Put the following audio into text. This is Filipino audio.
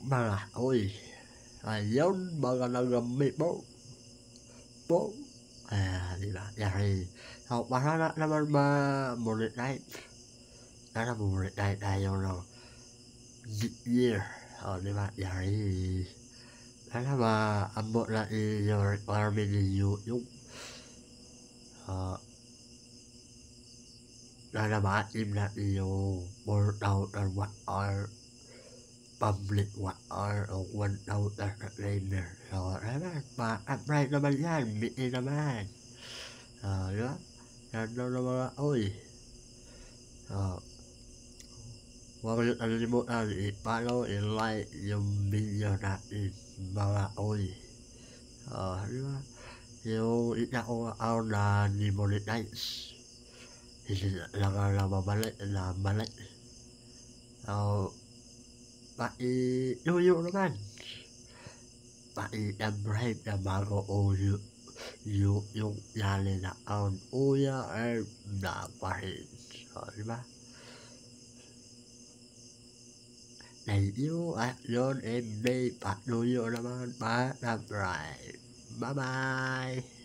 Malah, ôi, ayun mga nagamit mo, po. Di ba? Yari. So, para naman ma-monetize. Sana ma-monetize tayo ng year. Di ba? Yari. Sana maabot natin yung requirement ni YouTube. Sana ma-achieve natin yung 4,000 watt hour public watt hour o 1,000 trainer. So, naman, ma-apply naman yan. Bitin naman. Di ba? Yan daw na mga, oy. Huwag niyo kalimutan i-follow, i-like yung video natin, mga oy. Di ba? Yung isa kong account na demonetize. Hindi lang mabalik. Paki-tuyo naman. Paki-subscribe na bago o yung channel na account Kuya Herb na pahin. Di ba? Thank you at yun and may patuyo naman pa-subscribe. Bye-bye!